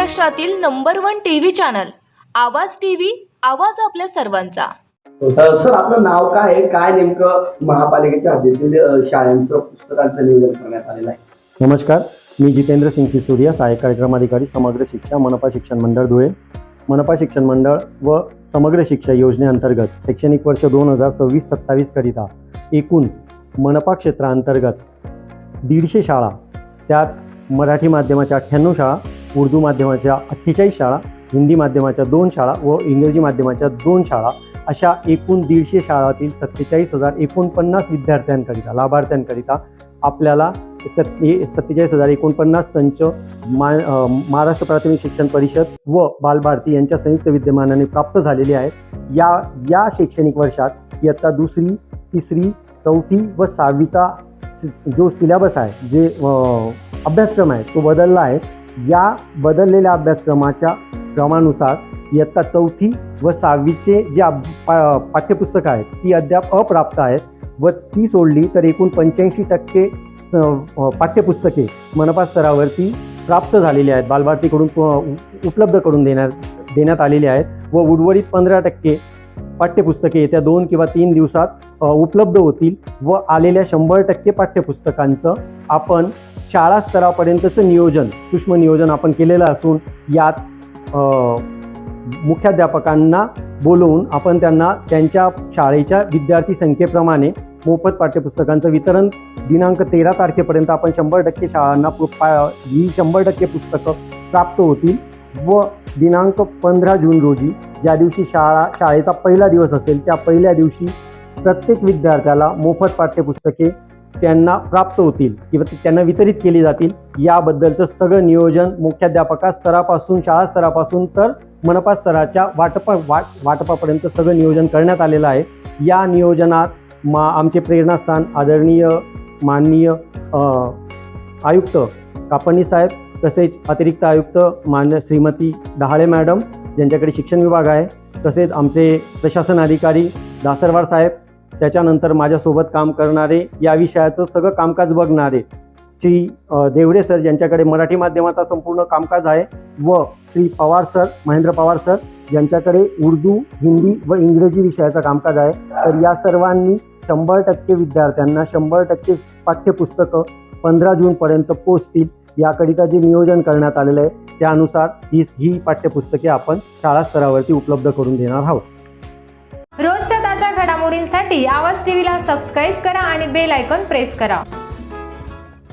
महाराष्ट्रातील number 1 TV channel आवाज TV, आवाज आपल्या सर्वांचा। सर आपलं नाव काय आहे, काय नेमकं महापालिकेच्या हद्दीतील शाळांचं पुस्तकांचं नियोजन करण्यात आलेलं आहे? नमस्कार, मी जितेंद्र सिंग सिसोदिया, सहाय्यक कार्यक्रमाधिकारी, समग्र शिक्षा, मनपा शिक्षण मंडळ धुळे। मनपा शिक्षण मंडळ व समग्र शिक्षा योजनेअंतर्गत शैक्षणिक वर्ष 2026-27 करिता एकूण मनपा क्षेत्राअंतर्गत 150 शाळा, त्यात मराठी माध्यमाच्या 98 शाळा, उर्दू माध्यमाच्या 48 शाळा, हिंदी माध्यमाच्या 2 शाळा व इंग्रजी माध्यमाच्या 2 शाळा अशा एकूण 150 शाळातील 47,049 विद्यार्थ्यांकरिता, लाभार्थ्यांकरिता आपल्याला 47,049 संच महाराष्ट्र प्राथमिक शिक्षण परिषद व बालभारती यांच्या संयुक्त विद्यमानाने प्राप्त झालेले आहेत। या शैक्षणिक वर्षात इयत्ता 2री, 3री, 4थी व 6वीचा जो सिलेबस आहे, जे अभ्यासक्रम आहे तो बदलला आहे। या बदललेल्या अभ्यासक्रमाच्या क्रमानुसार इयत्ता 4थी व 6वीचे जे पाठ्यपुस्तकं आहेत ती अद्याप अप्राप्त आहेत व ती सोडली तर एकूण 85% पाठ्यपुस्तके मनपा स्तरावरती प्राप्त झालेली आहेत, बालभारतीकडून उपलब्ध करून देण्यात आलेली आहेत व उर्वरित 15% पाठ्यपुस्तके येत्या 2 किंवा 3 दिवसात उपलब्ध होतील व आलेल्या 100% पाठ्यपुस्तकांचं आपण शाळा स्तरापर्यंतचं नियोजन, सूक्ष्म नियोजन आपण केलेलं असून यात मुख्याध्यापकांना बोलवून आपण त्यांना त्यांच्या शाळेच्या विद्यार्थी संख्येप्रमाणे मोफत पाठ्यपुस्तकांचं वितरण दिनांक 13 तारखेपर्यंत आपण 100% शाळांना ही 100% पुस्तकं प्राप्त होतील व दिनांक 15 जून रोजी ज्या दिवशी शाळेचा पहिला दिवस असेल त्या पहिल्या दिवशी प्रत्येक विद्यार्थ्याला मोफत पाठ्यपुस्तके त्यांना प्राप्त होतील किंवा त्यांना वितरित केली जातील। याबद्दलचं सगळं नियोजन मुख्याध्यापका स्तरापासून, शाळा स्तरापासून तर मनपा स्तराच्या वाटपापर्यंत सगळं नियोजन करण्यात आलेलं आहे। या नियोजनात आमचे प्रेरणास्थान आदरणीय माननीय आयुक्त कापणी साहेब, तसेच अतिरिक्त आयुक्त मान्य श्रीमती डहाळे मॅडम ज्यांच्याकडे शिक्षण विभाग आहे, तसेच आमचे प्रशासन अधिकारी दासरवार साहेब, त्याच्यानंतर माझ्यासोबत काम करणारे, या विषयाचं सगळं कामकाज बघणारे श्री देवडे सर ज्यांच्याकडे मराठी माध्यमाचा संपूर्ण कामकाज आहे व श्री पवार सर, महेंद्र पवार सर ज्यांच्याकडे उर्दू, हिंदी व इंग्रजी विषयाचं कामकाज आहे। तर या सर्वांनी 100% विद्यार्थ्यांना 100% पाठ्यपुस्तकं 15 जूनपर्यंत पोचतील याकरिता जे नियोजन करण्यात आलेलं आहे त्यानुसार ही पाठ्यपुस्तके आपण शाळा स्तरावरती उपलब्ध करून देणार आहोत। रोजच्या ताज्या घडामोडींसाठी आवाज टीव्हीला सबस्क्राईब करा आणि बेल आयकॉन प्रेस करा।